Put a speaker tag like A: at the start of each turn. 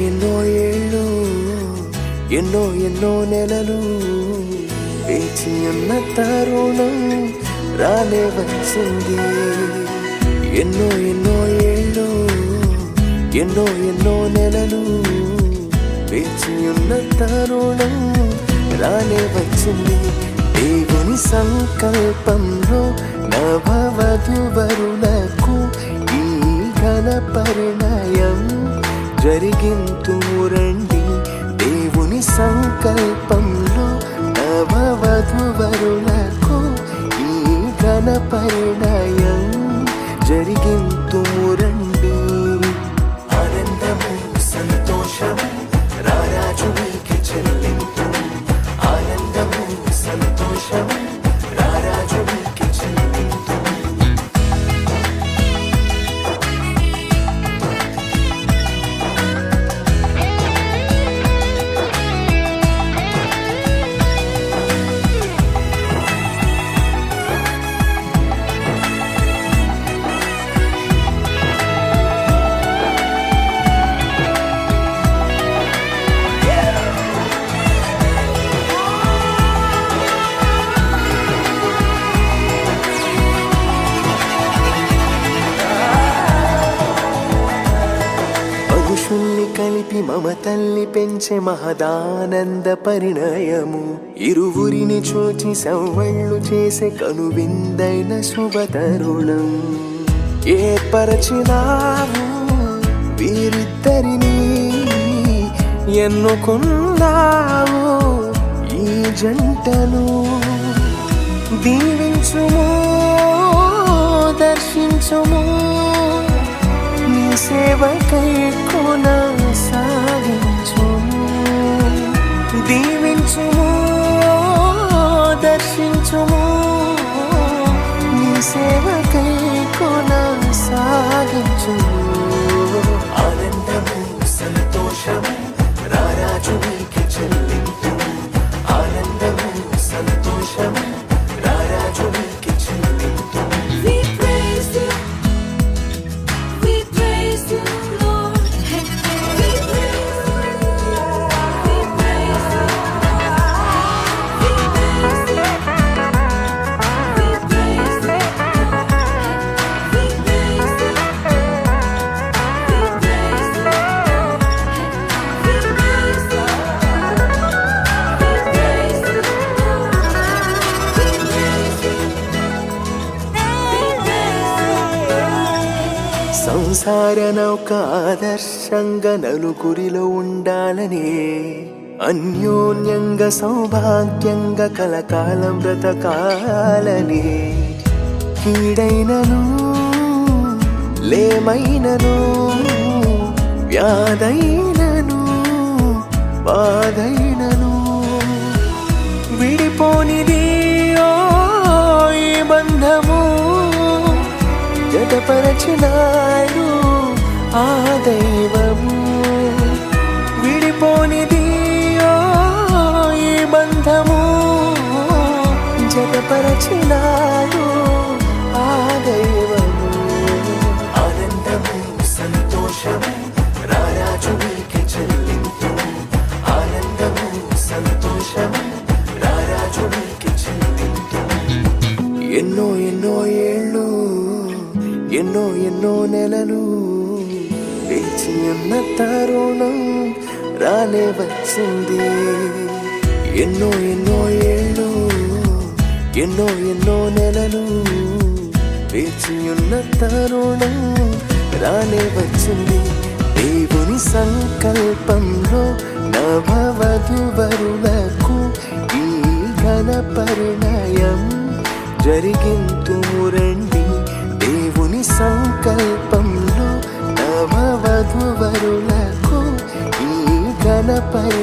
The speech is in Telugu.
A: ఎన్నో ఏళ్ళు ఎన్నో ఎన్నో నెలలు వేచి ఉన్న తరుణం రానే వచ్చింది. ఎన్నో ఎన్నో ఏళ్ళు ఎన్నో ఎన్నో నెలలు వేచి ఉన్న తరుణం రానే వచ్చింది. దేవుని సంకల్పంలో నవవధువరులకు ఈ ఘన పరిణయం జరిగింతురండి. దేవుని సంకల్పంలో నవవధువరులకు ఈ ఘన పరిణయం జరిగింతురండి. ఆనందము సంతోషము రారాజునికి చెల్లింపు. ఆనందము సంతోషము రారాజునికి చెల్లింపు. పురుషుల్ని కలిపి మమతల్ని పెంచే మహదానంద పరిణయము. ఇరువురిని చూచి సవ్వళ్ళు చేసే కనువిందైన శుభతరుణం. ఏర్పరచినావు వీరిద్దరిని, ఎన్నుకున్నావు ఈ జంటను. దీవించుము దర్శించుము, నీ సేవకై కొనసాగించుము. దీవించుము దర్శించుము, నీ సేవకై కొనసాగించుము. ఆనందము సంతోషము రారాజునికి చెల్లింపు. ఆనందము సంతోషము రారాజునికి చెల్లింపు. సంసార నౌక ఆదర్శంగా నలుగురిలో ఉండాలని, అన్యోన్యంగా సౌభాగ్యంగా కలకాలం బ్రతకాలని. కీడైనను లేమైనను, వ్యాధైనను బాధైనను, విడిపోనిది ఓ ఈ బంధము. జతపరచినాడు ఆ దైవము. విడిపోనిది ఓ ఈ బంధము. జతపరచినాడు ఆ దైవము. ఆనందము సంతోషము రారాజునికి చెల్లింపు. ఆనందము సంతోషము రారాజునికి చెల్లింపు. ఎన్నో ఎన్నో ఏళ్ళు ఎన్నో ఎన్నో నెలలు వేచి ఉన్న తరుణం రానే వచ్చింది. ఎన్నో ఎన్నో ఏళ్ళు ఎన్నో ఎన్నో నెలలు వేచి ఉన్న తరుణం రానే వచ్చింది. దేవుని సంకల్పంలో నవవధువరులకు ఈ ఘన పరిణయం జరిగింతురండి. దేవుని సంకల్పంలో నవవధువరులకు ఈ ఘన పరిణయం